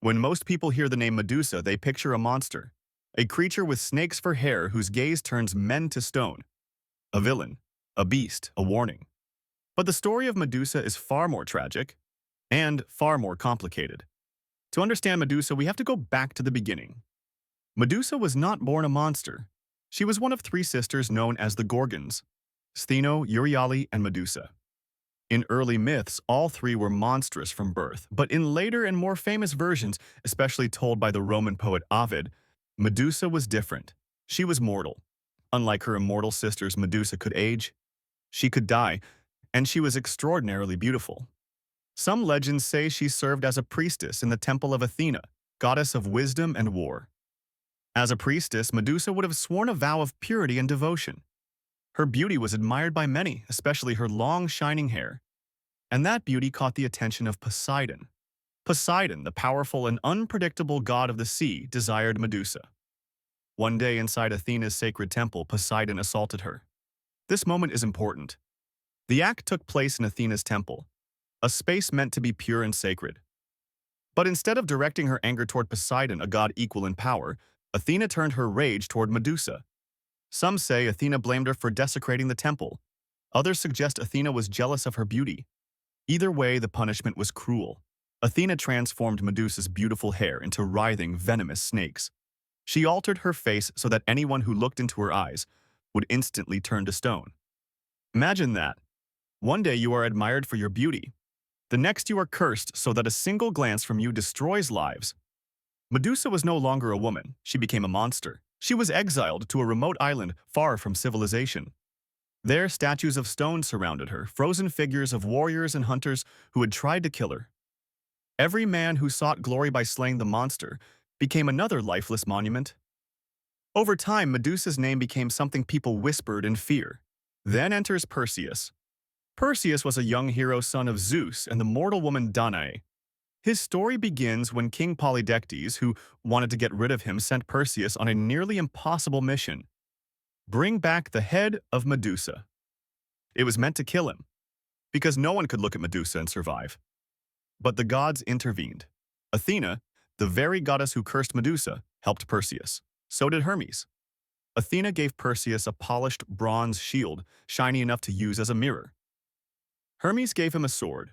When most people hear the name Medusa, they picture a monster, a creature with snakes for hair whose gaze turns men to stone, a villain, a beast, a warning. But the story of Medusa is far more tragic and far more complicated. To understand Medusa, we have to go back to the beginning. Medusa was not born a monster. She was one of three sisters known as the Gorgons: Stheno, Euryale, and Medusa. In early myths, all three were monstrous from birth, but in later and more famous versions, especially told by the Roman poet Ovid, Medusa was different. She was mortal. Unlike her immortal sisters, Medusa could age, she could die, and she was extraordinarily beautiful. Some legends say she served as a priestess in the temple of Athena, goddess of wisdom and war. As a priestess, Medusa would have sworn a vow of purity and devotion. Her beauty was admired by many, especially her long, shining hair. And that beauty caught the attention of Poseidon. Poseidon, the powerful and unpredictable god of the sea, desired Medusa. One day inside Athena's sacred temple, Poseidon assaulted her. This moment is important. The act took place in Athena's temple, a space meant to be pure and sacred. But instead of directing her anger toward Poseidon, a god equal in power, Athena turned her rage toward Medusa. Some say Athena blamed her for desecrating the temple. Others suggest Athena was jealous of her beauty. Either way, the punishment was cruel. Athena transformed Medusa's beautiful hair into writhing, venomous snakes. She altered her face so that anyone who looked into her eyes would instantly turn to stone. Imagine that. One day you are admired for your beauty. The next you are cursed so that a single glance from you destroys lives. Medusa was no longer a woman. She became a monster. She was exiled to a remote island far from civilization. There, statues of stone surrounded her, frozen figures of warriors and hunters who had tried to kill her. Every man who sought glory by slaying the monster became another lifeless monument. Over time, Medusa's name became something people whispered in fear. Then enters Perseus. Perseus was a young hero, son of Zeus and the mortal woman Danae. His story begins when King Polydectes, who wanted to get rid of him, sent Perseus on a nearly impossible mission: bring back the head of Medusa. It was meant to kill him, because no one could look at Medusa and survive. But the gods intervened. Athena, the very goddess who cursed Medusa, helped Perseus. So did Hermes. Athena gave Perseus a polished bronze shield, shiny enough to use as a mirror. Hermes gave him a sword.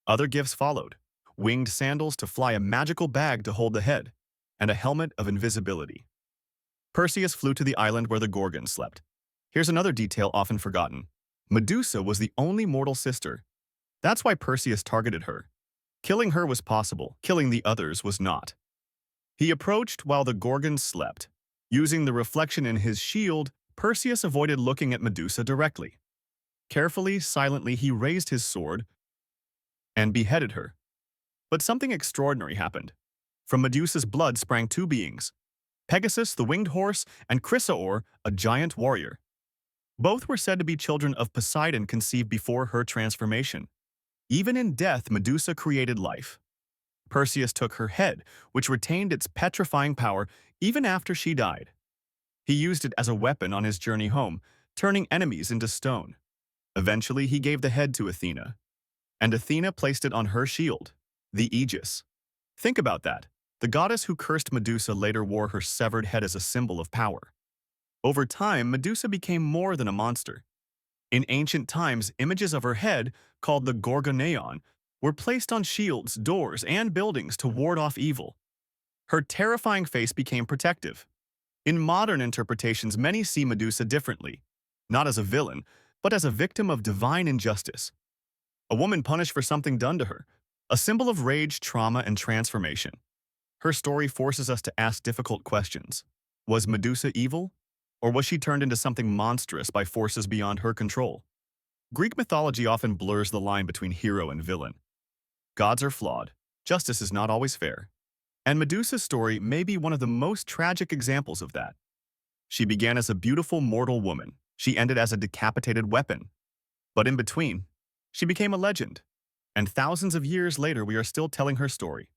Other gifts followed: winged sandals to fly, a magical bag to hold the head, and a helmet of invisibility. Perseus flew to the island where the Gorgons slept. Here's another detail often forgotten. Medusa was the only mortal sister. That's why Perseus targeted her. Killing her was possible, killing the others was not. He approached while the Gorgons slept. Using the reflection in his shield, Perseus avoided looking at Medusa directly. Carefully, silently, he raised his sword and beheaded her. But something extraordinary happened. From Medusa's blood sprang two beings: Pegasus, the winged horse, and Chrysaor, a giant warrior. Both were said to be children of Poseidon, conceived before her transformation. Even in death, Medusa created life. Perseus took her head, which retained its petrifying power even after she died. He used it as a weapon on his journey home, turning enemies into stone. Eventually, he gave the head to Athena, and Athena placed it on her shield, the Aegis. Think about that. The goddess who cursed Medusa later wore her severed head as a symbol of power. Over time, Medusa became more than a monster. In ancient times, images of her head, called the Gorgoneion, were placed on shields, doors, and buildings to ward off evil. Her terrifying face became protective. In modern interpretations, many see Medusa differently, not as a villain, but as a victim of divine injustice. A woman punished for something done to her, a symbol of rage, trauma, and transformation. Her story forces us to ask difficult questions. Was Medusa evil? Or was she turned into something monstrous by forces beyond her control? Greek mythology often blurs the line between hero and villain. Gods are flawed. Justice is not always fair. And Medusa's story may be one of the most tragic examples of that. She began as a beautiful mortal woman. She ended as a decapitated weapon. But in between, she became a legend. And thousands of years later, we are still telling her story.